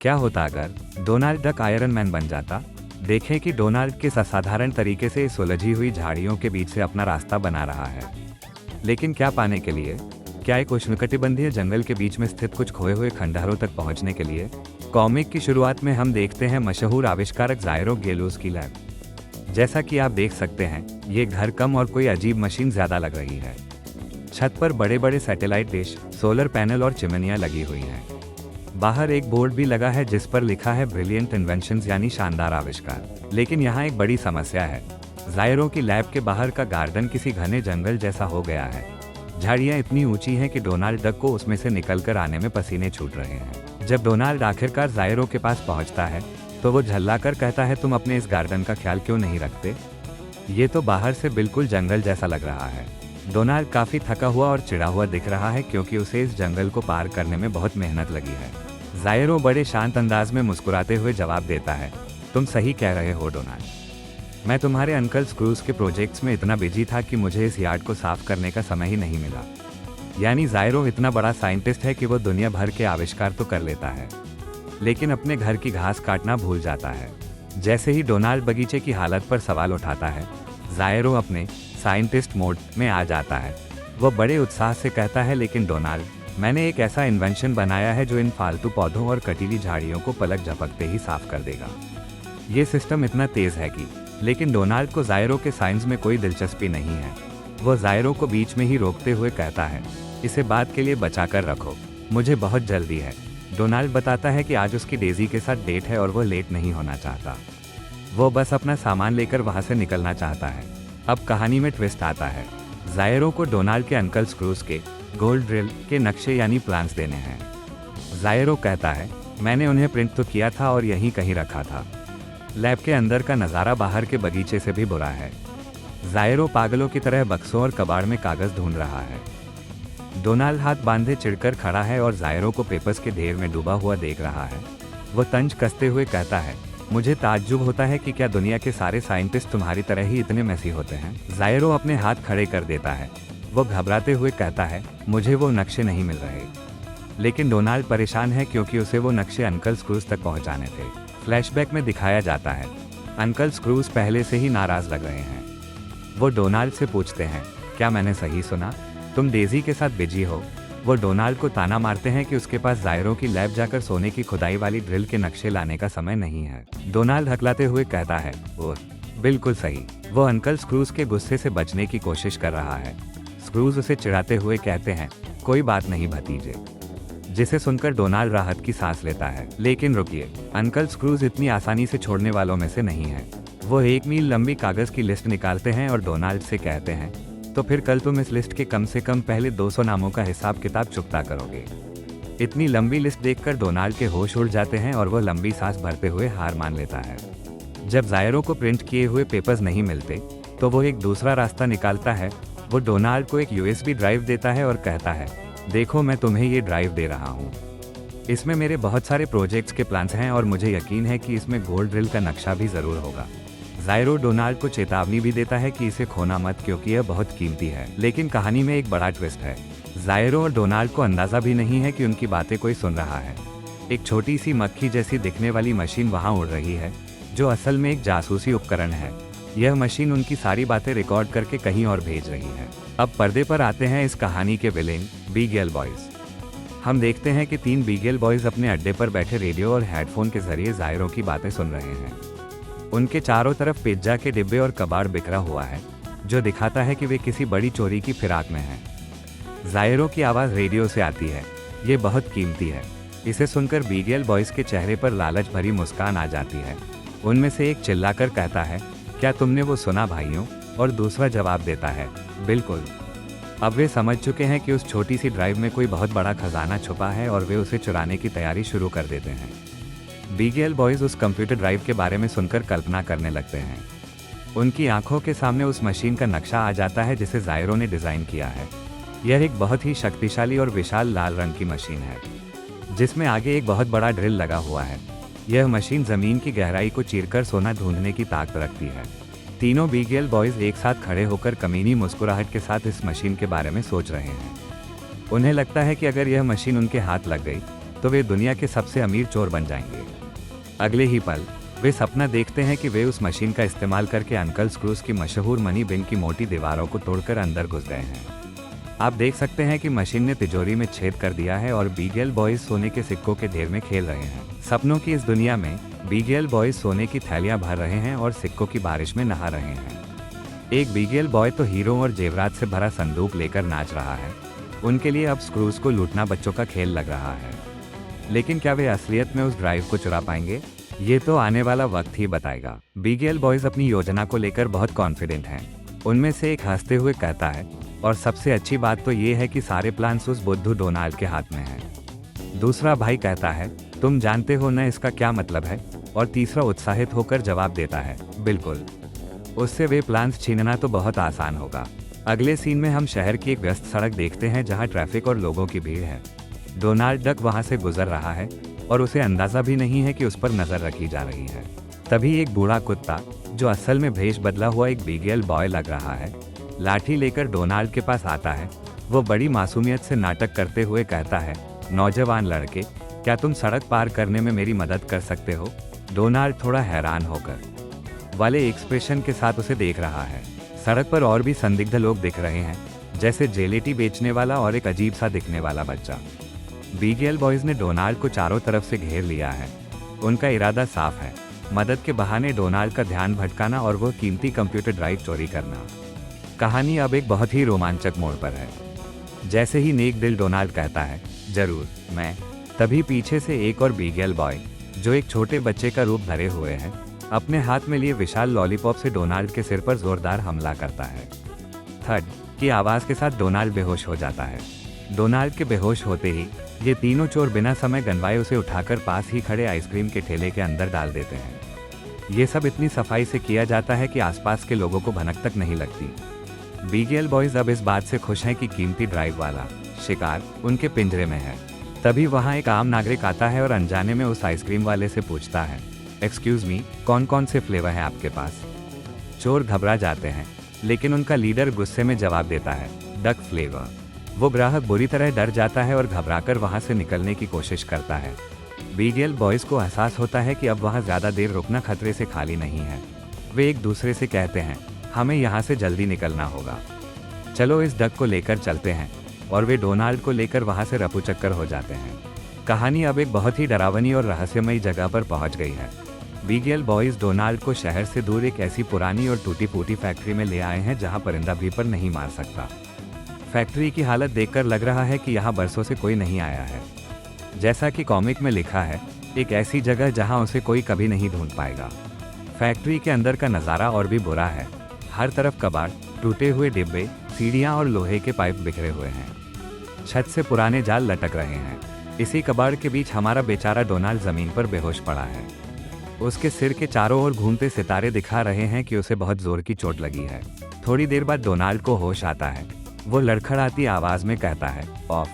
क्या होता अगर डोनाल्ड डक आयरन मैन बन जाता? देखें कि डोनाल्ड किस असाधारण तरीके से इस उलझी हुई झाड़ियों के बीच से अपना रास्ता बना रहा है। लेकिन क्या पाने के लिए? क्या एक उष्णकटिबंधीय जंगल के बीच में स्थित कुछ खोए हुए खंडहरों तक पहुंचने के लिए? कॉमिक की शुरुआत में हम देखते हैं मशहूर आविष्कारक ज़ायरो गेलोस की लैब। जैसा कि आप देख सकते हैं, ये घर कम और कोई अजीब मशीन ज़्यादा लग रही है। छत पर बड़े बड़े सैटेलाइट डिश, सोलर पैनल और चिमनियाँ लगी हुई हैं। बाहर एक बोर्ड भी लगा है जिस पर लिखा है ब्रिलियंट इन्वेंशंस, यानी शानदार आविष्कार। लेकिन यहाँ एक बड़ी समस्या है। ज़ायरो की लैब के बाहर का गार्डन किसी घने जंगल जैसा हो गया है। झाड़ियाँ इतनी ऊंची हैं कि डोनाल्ड डक को उसमें से निकलकर आने में पसीने छूट रहे हैं। जब डोनाल्ड आखिरकार ज़ायरो के पास पहुँचता है तो वो झल्लाकर कहता है, तुम अपने इस गार्डन का ख्याल क्यों नहीं रखते? ये तो बाहर से बिल्कुल जंगल जैसा लग रहा है। डोनाल्ड काफ़ी थका हुआ और चिढ़ा हुआ दिख रहा है क्योंकि उसे इस जंगल को पार करने में बहुत मेहनत लगी है। ज़ायरो बड़े शांत अंदाज में मुस्कुराते हुए जवाब देता है, तुम सही कह रहे हो डोनाल्ड। मैं तुम्हारे अंकल स्क्रूज के प्रोजेक्ट्स में इतना बिजी था कि मुझे इस यार्ड को साफ करने का समय ही नहीं मिला। यानी ज़ायरो इतना बड़ा साइंटिस्ट है कि वो दुनिया भर के आविष्कार तो कर लेता है, लेकिन अपने घर की घास काटना भूल जाता है। जैसे ही डोनाल्ड बगीचे की हालत पर सवाल उठाता है, ज़ायरो अपने साइंटिस्ट मोड में आ जाता है। वो बड़े उत्साह से कहता है, लेकिन डोनाल्ड, मैंने एक ऐसा इन्वेंशन बनाया है जो इन फालतू पौधों और कटीली झाड़ियों को पलक झपकते ही साफ कर देगा। ये सिस्टम इतना तेज़ है कि। लेकिन डोनाल्ड को ज़ायरो के साइंस में कोई दिलचस्पी नहीं है। वो ज़ायरो को बीच में ही रोकते हुए कहता है, इसे बात के लिए बचा कर रखो, मुझे बहुत जल्दी है। डोनाल्ड बताता है कि आज उसकी डेज़ी के साथ डेट है और वो लेट नहीं होना चाहता। वो बस अपना सामान लेकर वहाँ से निकलना चाहता है। अब कहानी में ट्विस्ट आता है। ज़ायरो को डोनाल्ड के अंकल स्क्रूज के गोल्ड ड्रिल के नक्शे यानी प्लान्स देने हैं। ज़ायरो कहता है, मैंने उन्हें प्रिंट तो किया था और यहीं कहीं रखा था। लैब के अंदर का नज़ारा बाहर के बगीचे से भी बुरा है। ज़ायरो पागलों की तरह बक्सों और कबाड़ में कागज़ ढूंढ रहा है। डोनाल्ड हाथ बांधे चिढ़कर खड़ा है और ज़ायरो को पेपर्स के ढेर में डूबा हुआ देख रहा है। वो तंज कसते हुए कहता है, मुझे ताज्जुब होता है कि क्या दुनिया के सारे साइंटिस्ट तुम्हारी तरह ही इतने मैसी होते हैं। ज़ायरो अपने हाथ खड़े कर देता है। वो घबराते हुए कहता है, मुझे वो नक्शे नहीं मिल रहे। लेकिन डोनाल्ड परेशान है क्योंकि उसे वो नक्शे अंकल स्क्रूज तक पहुंचाने थे। फ्लैशबैक में दिखाया जाता है, अंकल स्क्रूज पहले से ही नाराज़ लग रहे हैं। वो डोनाल्ड से पूछते हैं, क्या मैंने सही सुना? तुम डेज़ी के साथ बिजी हो? वो डोनाल्ड को ताना मारते हैं कि उसके पास ज़ायरो की लैब जाकर सोने की खुदाई वाली ड्रिल के नक्शे लाने का समय नहीं है। डोनाल्ड हकलाते हुए कहता है, वो बिल्कुल सही। वो अंकल स्क्रूज के गुस्से से बचने की कोशिश कर रहा है। स्क्रूज उसे चिढ़ाते हुए कहते हैं, कोई बात नहीं भतीजे, जिसे सुनकर डोनाल्ड राहत की सांस लेता है। लेकिन रुकिए, अंकल स्क्रूज इतनी आसानी से छोड़ने वालों में से नहीं है। वो 1 मील लंबी कागज़ की लिस्ट निकालते हैं और डोनाल्ड से कहते हैं, तो फिर कल तुम इस लिस्ट के कम से कम पहले 200 नामों का हिसाब किताब चुकता करोगे। इतनी लंबी लिस्ट देखकर डोनाल्ड के होश उड़ जाते हैं और वह लंबी सांस भरते हुए हार मान लेता है। जब ज़ायरो को प्रिंट किए हुए पेपर्स नहीं मिलते तो वो एक दूसरा रास्ता निकालता है। वो डोनाल्ड को एक USB ड्राइव देता है और कहता है, देखो मैं तुम्हें ये ड्राइव दे रहा हूँ। इसमें मेरे बहुत सारे प्रोजेक्ट्स के प्लान्स हैं और मुझे यकीन है कि इसमें गोल्ड ड्रिल का नक्शा भी ज़रूर होगा। ज़ायरो डोनाल्ड को चेतावनी भी देता है कि इसे खोना मत क्योंकि यह बहुत कीमती है। लेकिन कहानी में एक बड़ा ट्विस्ट है। ज़ायरो और डोनाल्ड को अंदाज़ा भी नहीं है कि उनकी बातें कोई सुन रहा है। एक छोटी सी मक्खी जैसी दिखने वाली मशीन वहाँ उड़ रही है, जो असल में एक जासूसी उपकरण है। यह मशीन उनकी सारी बातें रिकॉर्ड करके कहीं और भेज रही है। अब पर्दे पर आते हैं इस कहानी के विलेन, बीगल बॉयज़। हम देखते हैं कि 3 बीगल बॉयज़ अपने अड्डे पर बैठे रेडियो और हेडफोन के जरिए ज़ायरो की बातें सुन रहे हैं। उनके चारों तरफ पिज्जा के डिब्बे और कबाड़ बिखरा हुआ है, जो दिखाता है कि वे किसी बड़ी चोरी की फिराक में हैं। ज़ायरो की आवाज़ रेडियो से आती है, ये बहुत कीमती है। इसे सुनकर बीगल बॉयज़ के चेहरे पर लालच भरी मुस्कान आ जाती है। उनमें से एक चिल्लाकर कहता है, क्या तुमने वो सुना भाइयों? और दूसरा जवाब देता है, बिल्कुल। अब वे समझ चुके हैं कि उस छोटी सी ड्राइव में कोई बहुत बड़ा खजाना छुपा है और वे उसे चुराने की तैयारी शुरू कर देते हैं। बीगल बॉयज़ उस कंप्यूटर ड्राइव के बारे में सुनकर कल्पना करने लगते हैं। उनकी आंखों के सामने उस मशीन का नक्शा आ जाता है जिसे ज़ायरो ने डिज़ाइन किया है। यह एक बहुत ही शक्तिशाली और विशाल लाल रंग की मशीन है, जिसमें आगे एक बहुत बड़ा ड्रिल लगा हुआ है। यह मशीन ज़मीन की गहराई को चीरकर सोना ढूंढने की ताकत रखती है। तीनों बीगल बॉयज़ एक साथ खड़े होकर कमीनी मुस्कुराहट के साथ इस मशीन के बारे में सोच रहे हैं। उन्हें लगता है कि अगर यह मशीन उनके हाथ लग गई तो वे दुनिया के सबसे अमीर चोर बन जाएंगे। अगले ही पल वे सपना देखते हैं कि वे उस मशीन का इस्तेमाल करके अंकल स्क्रूज की मशहूर मनी बिन की मोटी दीवारों को तोड़कर अंदर घुस गए हैं। आप देख सकते हैं कि मशीन ने तिजोरी में छेद कर दिया है और बीगल बॉयज सोने के सिक्कों के ढेर में खेल रहे हैं। सपनों की इस दुनिया में बीगल बॉयज सोने की थैलियां भर रहे हैं और सिक्कों की बारिश में नहा रहे हैं। एक बीगल बॉय तो हीरो और जेवरात से भरा संदूक लेकर नाच रहा है। उनके लिए अब स्क्रूज को लूटना बच्चों का खेल लग रहा है। लेकिन क्या वे असलियत में उस ड्राइव को चुरा पाएंगे? ये तो आने वाला वक्त ही बताएगा। बीगल बॉयज अपनी योजना को लेकर बहुत कॉन्फिडेंट हैं। उनमें से एक हंसते हुए कहता है, और सबसे अच्छी बात तो ये है कि सारे प्लान्स उस बुद्धू डोनाल्ड के हाथ में हैं। दूसरा भाई कहता है, तुम जानते हो न इसका क्या मतलब है? और तीसरा उत्साहित होकर जवाब देता है, बिल्कुल। उससे वे प्लान्स छीनना तो बहुत आसान होगा। अगले सीन में हम शहर की एक व्यस्त सड़क देखते हैं जहाँ ट्रैफिक और लोगों की भीड़ है। डोनाल्ड डक वहाँ से गुजर रहा है और उसे अंदाजा भी नहीं है कि उस पर नजर रखी जा रही है। तभी एक बूढ़ा कुत्ता, जो असल में भेष बदला हुआ एक बीगल बॉय लग रहा है, लाठी लेकर डोनाल्ड के पास आता है। वो बड़ी मासूमियत से नाटक करते हुए कहता है, नौजवान लड़के, क्या तुम सड़क पार करने में मेरी मदद कर सकते हो? डोनाल्ड थोड़ा हैरान होकर वाले एक्सप्रेशन के साथ उसे देख रहा है। सड़क पर और भी संदिग्ध लोग दिख रहे हैं, जैसे जेलेटी बेचने वाला और एक अजीब सा दिखने वाला बच्चा। बीगल बॉयज ने डोनाल्ड को चारों तरफ से घेर लिया है। उनका इरादा साफ है, मदद के बहाने डोनाल्ड का ध्यान भटकाना और वो कीमती कंप्यूटर ड्राइव चोरी करना। कहानी अब एक बहुत ही रोमांचक मोड़ पर है। जैसे ही नेक दिल डोनाल्ड कहता है, जरूर, मैं, तभी पीछे से एक और बीगल बॉय, जो एक छोटे बच्चे का रूप धरे हुए है, अपने हाथ में लिए विशाल लॉलीपॉप से डोनाल्ड के सिर पर जोरदार हमला करता है। थड की आवाज के साथ डोनाल्ड बेहोश हो जाता है। डोनाल्ड के बेहोश होते ही ये तीनों चोर बिना समय गंवाए उसे उठाकर पास ही खड़े आइसक्रीम के ठेले के अंदर डाल देते हैं। ये सब इतनी सफाई से किया जाता है कि आसपास के लोगों को भनक तक नहीं लगती। बीगल बॉयज अब इस बात से खुश हैं कि कीमती ड्राइव वाला शिकार उनके पिंजरे में है। तभी वहाँ एक आम नागरिक आता है और अनजाने में उस आइसक्रीम वाले से पूछता है, एक्सक्यूज मी, कौन कौन से फ्लेवर हैं आपके पास? चोर घबरा जाते हैं, लेकिन उनका लीडर गुस्से में जवाब देता है, डक फ्लेवर। वो ग्राहक बुरी तरह डर जाता है और घबराकर वहां से निकलने की कोशिश करता है। बीगल बॉयज को एहसास होता है कि अब वहां ज्यादा देर रुकना खतरे से खाली नहीं है। वे एक दूसरे से कहते हैं, हमें यहाँ से जल्दी निकलना होगा, चलो इस डक को लेकर चलते हैं। और वे डोनाल्ड को लेकर वहां से रफूचक्कर हो जाते हैं। कहानी अब एक बहुत ही डरावनी और रहस्यमयी जगह पर पहुंच गई है। बीगल बॉयज डोनाल्ड को शहर से दूर एक ऐसी पुरानी और टूटी फूटी फैक्ट्री में ले आए हैं जहां परिंदा भी पर नहीं मार सकता। फैक्ट्री की हालत देखकर लग रहा है कि यहाँ बरसों से कोई नहीं आया है। जैसा कि कॉमिक में लिखा है, एक ऐसी जगह जहाँ उसे कोई कभी नहीं ढूंढ पाएगा। फैक्ट्री के अंदर का नज़ारा और भी बुरा है। हर तरफ कबाड़, टूटे हुए डिब्बे, सीढ़ियाँ और लोहे के पाइप बिखरे हुए हैं। छत से पुराने जाल लटक रहे हैं। इसी कबाड़ के बीच हमारा बेचारा डोनाल्ड जमीन पर बेहोश पड़ा है। उसके सिर के चारों ओर घूमते सितारे दिखा रहे हैं कि उसे बहुत जोर की चोट लगी है। थोड़ी देर बाद डोनाल्ड को होश आता है। वो लड़खड़ाती आवाज में कहता है, ऑफ।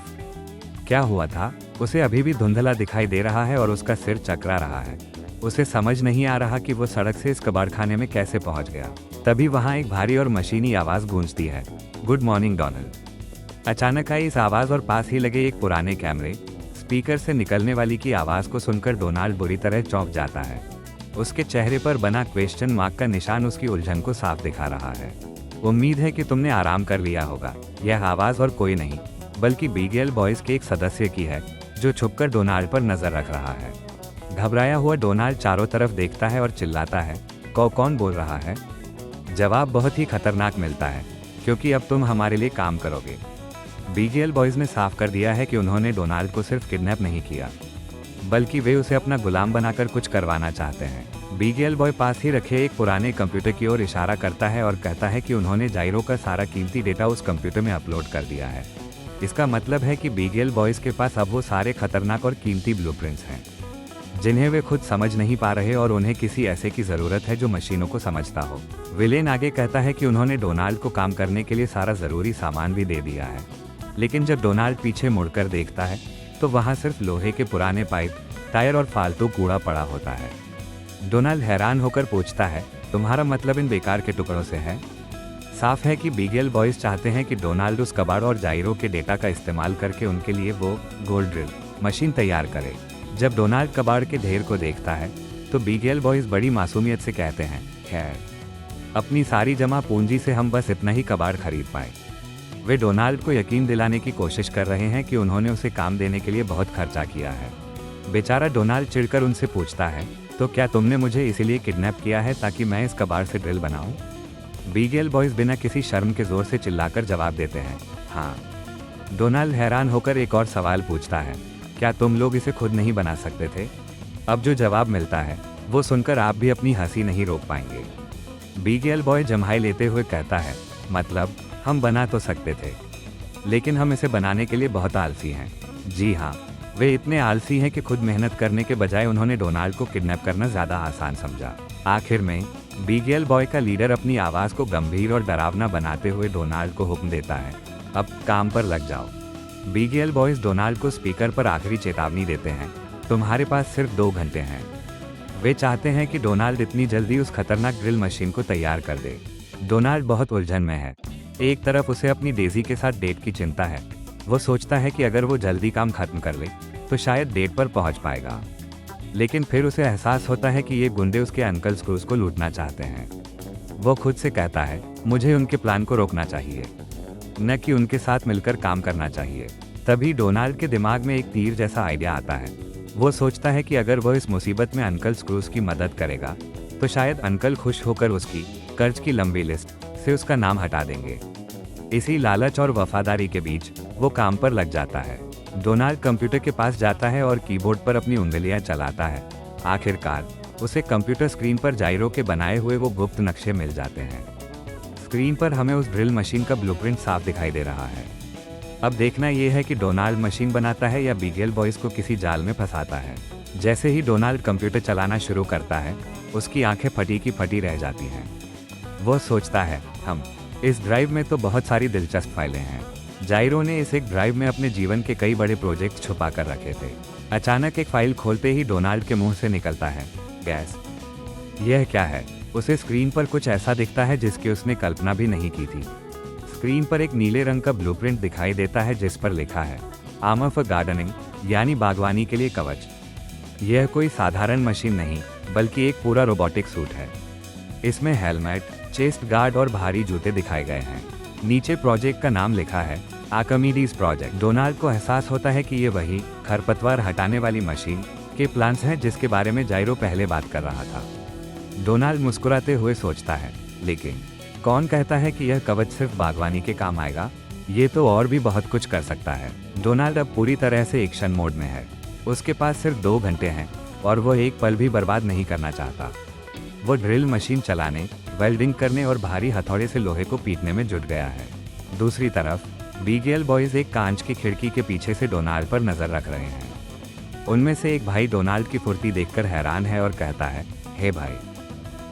क्या हुआ था? उसे अभी भी धुंधला दिखाई दे रहा है और उसका सिर चकरा रहा है। उसे समझ नहीं आ रहा कि वो सड़क से इस कबाड़खाने में कैसे पहुंच गया। तभी वहां एक भारी और मशीनी आवाज गूंजती है, गुड मॉर्निंग डोनाल्ड। अचानक आई इस आवाज और पास ही लगे एक पुराने कैमरे स्पीकर से निकलने वाली की आवाज को सुनकर डोनाल्ड बुरी तरह चौंक जाता है। उसके चेहरे पर बना क्वेश्चन मार्क का निशान उसकी उलझन को साफ दिखा रहा है। उम्मीद है कि तुमने आराम कर लिया होगा। यह आवाज और कोई नहीं बल्कि बीगल बॉयज के एक सदस्य की है, जो छुपकर डोनाल्ड पर नजर रख रहा है। घबराया हुआ डोनाल्ड चारों तरफ देखता है और चिल्लाता है, कौन बोल रहा है? जवाब बहुत ही खतरनाक मिलता है, क्योंकि अब तुम हमारे लिए काम करोगे। बीगल बॉयज ने साफ कर दिया है कि उन्होंने डोनाल्ड को सिर्फ किडनैप नहीं किया, बल्कि वे उसे अपना गुलाम बनाकर कुछ करवाना चाहते हैं। बीगल बॉय पास ही रखे एक पुराने कंप्यूटर की ओर इशारा करता है और कहता है कि उन्होंने जाइरो का सारा कीमती डेटा उस कंप्यूटर में अपलोड कर दिया है। इसका मतलब है कि बीगल बॉयज के पास अब वो सारे खतरनाक और कीमती ब्लूप्रिंट्स हैं, जिन्हें वे खुद समझ नहीं पा रहे, और उन्हें किसी ऐसे की जरूरत है जो मशीनों को समझता हो। विलेन आगे कहता है कि उन्होंने डोनाल्ड को काम करने के लिए सारा जरूरी सामान भी दे दिया है, लेकिन जब डोनाल्ड पीछे मुड़कर देखता है तो वहां सिर्फ लोहे के पुराने पाइप, टायर और फालतू कूड़ा पड़ा होता है। डोनाल्ड हैरान होकर पूछता है, तुम्हारा मतलब इन बेकार के टुकड़ों से है? साफ है कि बीगल बॉयज चाहते हैं कि डोनाल्ड उस कबाड़ और जाइरो के डेटा का इस्तेमाल करके उनके लिए वो गोल्ड ड्रिल मशीन तैयार करे। जब डोनाल्ड कबाड़ के ढेर को देखता है तो बीगल बॉयज बड़ी मासूमियत से कहते हैं, खैर, अपनी सारी जमा पूंजी से हम बस इतना ही कबाड़ खरीद पाए। वे डोनाल्ड को यकीन दिलाने की कोशिश कर रहे हैं कि उन्होंने उसे काम देने के लिए बहुत खर्चा किया है। बेचारा डोनाल्ड चिढ़कर उनसे पूछता है, तो क्या तुमने मुझे इसीलिए किडनैप किया है ताकि मैं इस कबाड़ से ड्रिल बनाऊं? बीगल बॉयज बिना किसी शर्म के जोर से चिल्लाकर जवाब देते हैं, हाँ। डोनाल्ड हैरान होकर एक और सवाल पूछता है, क्या तुम लोग इसे खुद नहीं बना सकते थे? अब जो जवाब मिलता है वो सुनकर आप भी अपनी हंसी नहीं रोक पाएंगे। बीगल बॉय जम्हाई लेते हुए कहता है, मतलब हम बना तो सकते थे, लेकिन हम इसे बनाने के लिए बहुत आलसी हैं। जी हाँ, वे इतने आलसी हैं कि खुद मेहनत करने के बजाय उन्होंने डोनाल्ड को किडनैप करना ज़्यादा आसान समझा। आखिर में बीगल बॉय का लीडर अपनी आवाज़ को गंभीर और डरावना बनाते हुए डोनाल्ड को हुक्म देता है, अब काम पर लग जाओ। बीगल बॉयज डोनाल्ड को स्पीकर पर आखिरी चेतावनी देते हैं, तुम्हारे पास सिर्फ 2 घंटे हैं। वे चाहते हैं कि डोनाल्ड इतनी जल्दी उस खतरनाक ड्रिल मशीन को तैयार कर दे। डोनाल्ड बहुत उलझन में है। एक तरफ उसे अपनी डेजी के साथ डेट की चिंता है। वो सोचता है कि अगर वो जल्दी काम खत्म कर ले तो शायद डेट पर पहुंच पाएगा, लेकिन फिर उसे एहसास होता है कि ये गुंडे उसके अंकल स्क्रूज को लूटना चाहते हैं। वो खुद से कहता है, मुझे उनके प्लान को रोकना चाहिए, न कि उनके साथ मिलकर काम करना चाहिए। तभी डोनाल्ड के दिमाग में एक तीर जैसा आइडिया आता है। वो सोचता है कि अगर वह इस मुसीबत में अंकल स्क्रूज की मदद करेगा तो शायद अंकल खुश होकर उसकी कर्ज की लंबी लिस्ट से उसका नाम हटा देंगे। इसी लालच और वफादारी के बीच वो काम पर लग जाता है। डोनाल्ड कंप्यूटर के पास जाता है और कीबोर्ड पर अपनी उंगलियां चलाता है। आखिरकार उसे कंप्यूटर स्क्रीन पर जायरो के बनाए हुए वो गुप्त नक्शे मिल जाते हैं। स्क्रीन पर हमें उस ड्रिल मशीन का ब्लूप्रिंट साफ दिखाई दे रहा है। अब देखना यह है कि डोनाल्ड मशीन बनाता है या बीगल बॉयज को किसी जाल में फंसाता है। जैसे ही डोनाल्ड कंप्यूटर चलाना शुरू करता है, उसकी आंखें फटी की फटी रह जाती हैं। वो सोचता है, हम इस ड्राइव में तो बहुत सारी दिलचस्प फाइलें हैं। जायरो ने इस एक ड्राइव में अपने जीवन के कई बड़े प्रोजेक्ट छुपा कर रखे थे। अचानक एक फाइल खोलते ही डोनाल्ड के मुंह से निकलता है, गैस। यह क्या है? उसे स्क्रीन पर कुछ ऐसा दिखता है जिसकी उसने कल्पना भी नहीं की थी। स्क्रीन पर एक नीले रंग का ब्लूप्रिंट दिखाई देता है जिस पर लिखा है, आर्मर फॉर गार्डनिंग, यानी बागवानी के लिए कवच। यह कोई साधारण मशीन नहीं बल्कि एक पूरा रोबोटिक सूट है। इसमें हेलमेट, चेस्ट गार्ड और भारी जूते दिखाए गए हैं। नीचे प्रोजेक्ट का नाम लिखा है, आर्किमिडीज प्रोजेक्ट। डोनाल्ड को एहसास होता है कि ये वही खरपतवार हटाने वाली मशीन के प्लान्स हैं जिसके बारे में जायरो पहले बात कर रहा था। डोनाल्ड मुस्कुराते हुए सोचता है, लेकिन कौन कहता है कि यह कवच सिर्फ बागवानी के काम आएगा? ये तो और भी बहुत कुछ कर सकता है। डोनाल्ड अब पूरी तरह से एक्शन मोड में है। उसके पास सिर्फ 2 घंटे हैं और वो एक पल भी बर्बाद नहीं करना चाहता। वो ड्रिल मशीन चलाने, वेल्डिंग करने और भारी हथौड़े से लोहे को पीटने में जुट गया है। दूसरी तरफ बीगल बॉयज एक कांच की खिड़की के पीछे से डोनाल्ड पर नजर रख रहे हैं। उनमें से एक भाई डोनाल्ड की फुर्ती देखकर हैरान है और कहता है, हे भाई,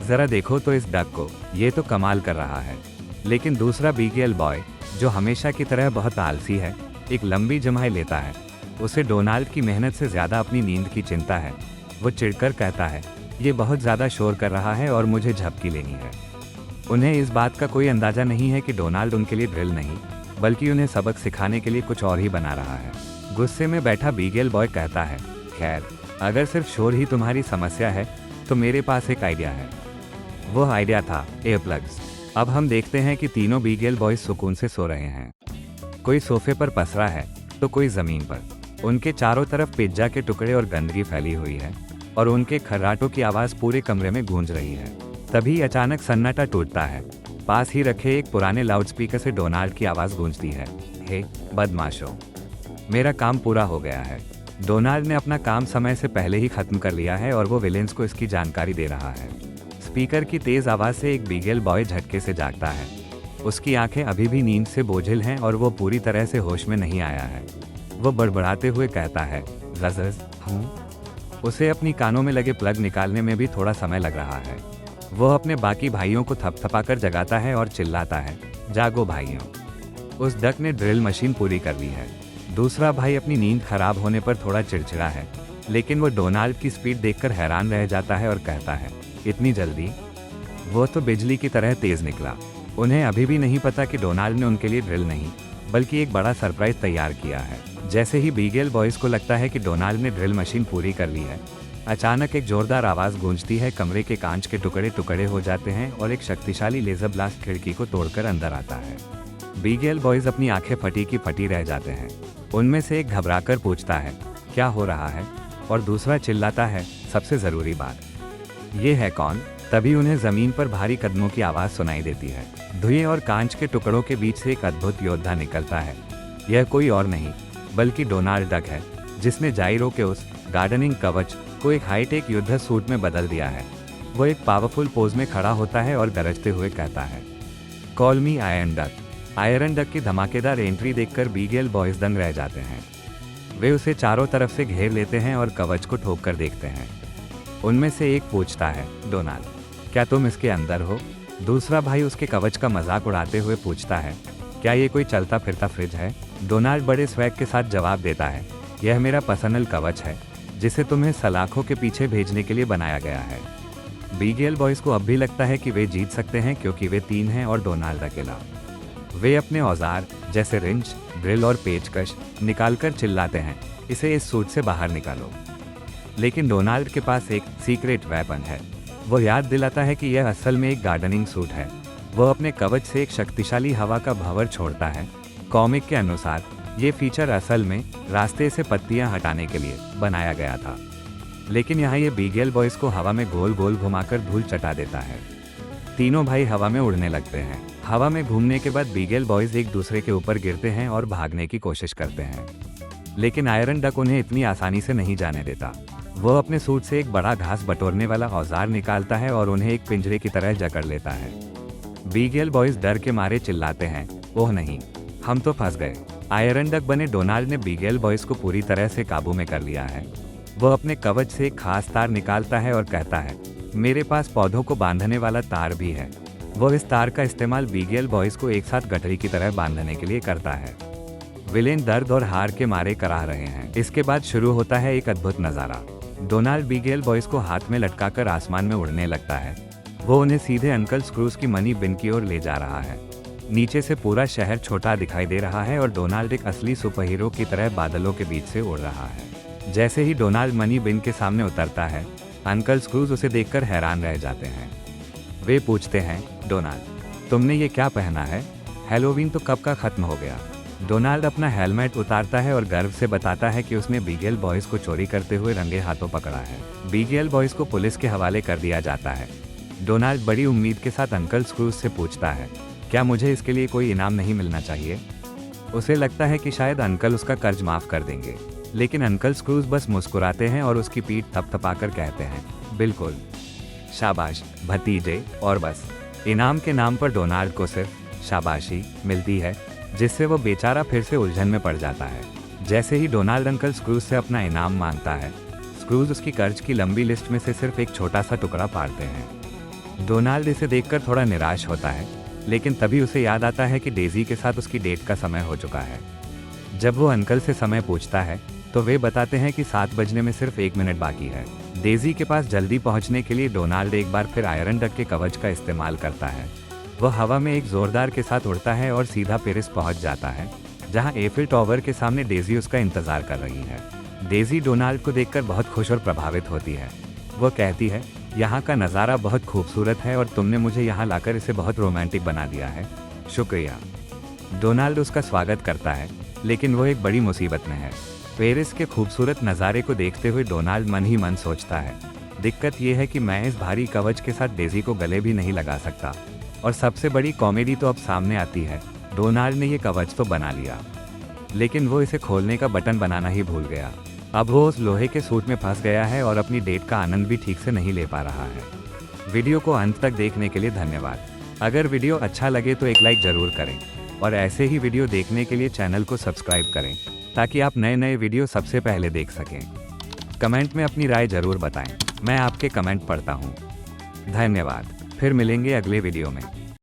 जरा देखो तो इस डक को, ये तो कमाल कर रहा है। लेकिन दूसरा बीगल बॉय, जो हमेशा की तरह बहुत आलसी है, एक लंबी जम्हाई लेता है। उसे डोनाल्ड की मेहनत से ज़्यादा अपनी नींद की चिंता है। वो चिढ़कर कहता है, ये बहुत ज़्यादा शोर कर रहा है और मुझे झपकी लेनी है। उन्हें इस बात का कोई अंदाज़ा नहीं है कि डोनाल्ड उनके लिए ड्रिल नहीं बल्कि उन्हें सबक सिखाने के लिए कुछ और ही बना रहा है। गुस्से में बैठा बीगल बॉय कहता है, खैर, अगर सिर्फ शोर ही तुम्हारी समस्या है तो मेरे पास एक आइडिया है। वो आइडिया था एयर प्लग्स। अब हम देखते हैं कि तीनों बीगल बॉयज सुकून से सो रहे हैं। कोई सोफे पर पसरा है तो कोई ज़मीन पर। उनके चारों तरफ पिज्जा के टुकड़े और गंदगी फैली हुई है और उनके खर्राटों की आवाज़ पूरे कमरे में गूंज रही है। तभी अचानक सन्नाटा टूटता है। पास ही रखे एक पुराने लाउडस्पीकर से डोनाल्ड की आवाज़ गूंजती है, हे बदमाशों, मेरा काम पूरा हो गया है। डोनाल्ड ने अपना काम समय से पहले ही खत्म कर लिया है और वो विलेंस को इसकी जानकारी दे रहा है। स्पीकर की तेज आवाज़ से एक बीगल बॉय झटके से जागता है। उसकी आंखें अभी भी नींद से बोझिल हैं और वो पूरी तरह से होश में नहीं आया है। वो बड़बड़ाते हुए कहता है, रज़ज़ हूँ। उसे अपनी कानों में लगे प्लग निकालने में भी थोड़ा समय लग रहा है। वो अपने बाकी भाइयों को थपथपाकर जगाता है और चिल्लाता है, जागो भाइयों। उस डक ने ड्रिल मशीन पूरी कर ली है। दूसरा भाई अपनी नींद खराब होने पर थोड़ा चिड़चिड़ा है, लेकिन वो डोनाल्ड की स्पीड देखकर हैरान रह जाता है और कहता है, इतनी जल्दी? वो तो बिजली की तरह तेज निकला। उन्हें अभी भी नहीं पता कि डोनाल्ड ने उनके लिए ड्रिल नहीं बल्कि एक बड़ा सरप्राइज तैयार किया है। जैसे ही बीगल बॉयज को लगता है कि डोनाल्ड ने ड्रिल मशीन पूरी कर ली है, अचानक एक जोरदार आवाज़ गूंजती है। कमरे के कांच के टुकड़े टुकड़े हो जाते हैं और एक शक्तिशाली लेजर ब्लास्ट खिड़की को तोड़कर अंदर आता है। बीगल बॉयज अपनी आंखें फटी की फटी रह जाते हैं। उनमें से एक घबराकर पूछता है, क्या हो रहा है? और दूसरा चिल्लाता है, सबसे ज़रूरी बात, ये है कौन? तभी उन्हें ज़मीन पर भारी कदमों की आवाज़ सुनाई देती है। धुएं और कांच के टुकड़ों के बीच से एक अद्भुत योद्धा निकलता है। यह कोई और नहीं बल्कि डोनाल्ड डक है, जिसने जाइरो के उस गार्डनिंग कवच को एक हाईटेक युद्ध सूट में बदल दिया है। वो एक पावरफुल पोज में खड़ा होता है और गरजते हुए कहता है, कॉल मी आयरन डक। आयरन डक की धमाकेदार एंट्री देखकर बीगल बॉयज दंग रह जाते हैं। वे उसे चारों तरफ से घेर लेते हैं और कवच को ठोक कर देखते हैं। उनमें से एक पूछता है, डोनाल्ड, क्या तुम इसके अंदर हो? दूसरा भाई उसके कवच का मजाक उड़ाते हुए पूछता है, क्या ये कोई चलता फिरता फ्रिज है? डोनाल्ड बड़े स्वैग के साथ जवाब देता है, यह मेरा पर्सनल कवच है, जिसे तुम्हें सलाखों के पीछे भेजने के लिए बनाया गया है। बीगल बॉयज को अब भी लगता है कि वे जीत सकते हैं, क्योंकि वे 3 हैं और डोनाल्ड अकेला। वे अपने औजार जैसे रिंच, ड्रिल और पेचकश निकालकर चिल्लाते हैं, इसे इस सूट से बाहर निकालो। लेकिन डोनाल्ड के पास एक सीक्रेट वेपन है। वो याद दिलाता है कि यह असल में एक गार्डनिंग सूट है। वह अपने कवच से एक शक्तिशाली हवा का भंवर छोड़ता है। कॉमिक के अनुसार ये फीचर असल में रास्ते से पत्तियां हटाने के लिए बनाया गया था, लेकिन यहाँ ये बीगल बॉयज को हवा में गोल गोल घुमाकर धूल चटा देता है। तीनों भाई हवा में उड़ने लगते हैं। हवा में घूमने के बाद बीगल बॉयज एक दूसरे के ऊपर गिरते हैं और भागने की कोशिश करते हैं, लेकिन आयरन डक उन्हें इतनी आसानी से नहीं जाने देता। वह अपने सूट से एक बड़ा घास बटोरने वाला औजार निकालता है और उन्हें एक पिंजरे की तरह जकड़ लेता है। बीगल बॉयज डर के मारे चिल्लाते हैं, ओह नहीं, हम तो फंस गए। आयरन डक बने डोनाल्ड ने बीगल बॉयज को पूरी तरह से काबू में कर लिया है। वह अपने कवच से एक खास तार निकालता है और कहता है, मेरे पास पौधों को बांधने वाला तार भी है। वह इस तार का इस्तेमाल बीगल बॉयज को एक साथ गठरी की तरह बांधने के लिए करता है। विलेन दर्द और हार के मारे कराह रहे हैं। इसके बाद शुरू होता है एक अद्भुत नज़ारा। डोनाल्ड बीगल बॉयज को हाथ में लटकाकर आसमान में उड़ने लगता है। वो उन्हें सीधे अंकल स्क्रूज की मनी बिन की ओर ले जा रहा है। नीचे से पूरा शहर छोटा दिखाई दे रहा है और डोनाल्ड एक असली सुपर हीरो की तरह बादलों के बीच से उड़ रहा है। जैसे ही डोनाल्ड मनी बिन के सामने उतरता है, अंकल स्क्रूज उसे देखकर हैरान रह जाते हैं। वे पूछते हैं, डोनाल्ड, तुमने ये क्या पहना है? हैलोवीन तो कब का खत्म हो गया। डोनाल्ड अपना हेलमेट उतारता है और गर्व से बताता है कि उसने बीगल बॉयज को चोरी करते हुए रंगे हाथों पकड़ा है। बीगल बॉयज को पुलिस के हवाले कर दिया जाता है। डोनाल्ड बड़ी उम्मीद के साथ अंकल स्क्रूज से पूछता है, क्या मुझे इसके लिए कोई इनाम नहीं मिलना चाहिए? उसे लगता है कि शायद अंकल उसका कर्ज माफ कर देंगे, लेकिन अंकल स्क्रूज बस मुस्कुराते हैं और उसकी पीठ थपथपाकर कहते हैं, बिल्कुल, शाबाश भतीजे। और बस इनाम के नाम पर डोनाल्ड को सिर्फ शाबाशी मिलती है, जिससे वो बेचारा फिर से उलझन में पड़ जाता है। जैसे ही डोनाल्ड अंकल स्क्रूज से अपना इनाम मांगता है, स्क्रूज उसकी कर्ज की लंबी लिस्ट में से सिर्फ एक छोटा सा टुकड़ा पाड़ते हैं। डोनाल्ड इसे देखकर थोड़ा निराश होता है, लेकिन तभी उसे याद आता है कि डेजी के साथ उसकी डेट का समय हो चुका है। जब वो अंकल से समय पूछता है तो वे बताते हैं कि 7 बजने में सिर्फ 1 मिनट बाकी है। डेजी के पास जल्दी पहुंचने के लिए डोनाल्ड एक बार फिर आयरन डक के कवच का इस्तेमाल करता है। वह हवा में एक जोरदार के साथ उड़ता है और सीधा पेरिस पहुंच जाता है, जहां एफिल टावर के सामने डेजी उसका इंतजार कर रही है। डेजी डोनाल्ड को देखकर बहुत खुश और प्रभावित होती है। वह कहती है, यहाँ का नज़ारा बहुत खूबसूरत है और तुमने मुझे यहाँ लाकर इसे बहुत रोमांटिक बना दिया है, शुक्रिया। डोनाल्ड उसका स्वागत करता है, लेकिन वो एक बड़ी मुसीबत में है। पेरिस के खूबसूरत नज़ारे को देखते हुए डोनाल्ड मन ही मन सोचता है, दिक्कत ये है कि मैं इस भारी कवच के साथ डेजी को गले भी नहीं लगा सकता। और सबसे बड़ी कॉमेडी तो अब सामने आती है, डोनाल्ड ने ये कवच तो बना लिया, लेकिन वो इसे खोलने का बटन बनाना ही भूल गया। अब वो उस लोहे के सूट में फंस गया है और अपनी डेट का आनंद भी ठीक से नहीं ले पा रहा है। वीडियो को अंत तक देखने के लिए धन्यवाद। अगर वीडियो अच्छा लगे तो एक लाइक ज़रूर करें और ऐसे ही वीडियो देखने के लिए चैनल को सब्सक्राइब करें, ताकि आप नए नए वीडियो सबसे पहले देख सकें। कमेंट में अपनी राय ज़रूर बताएं, मैं आपके कमेंट पढ़ता हूँ। धन्यवाद, फिर मिलेंगे अगले वीडियो में।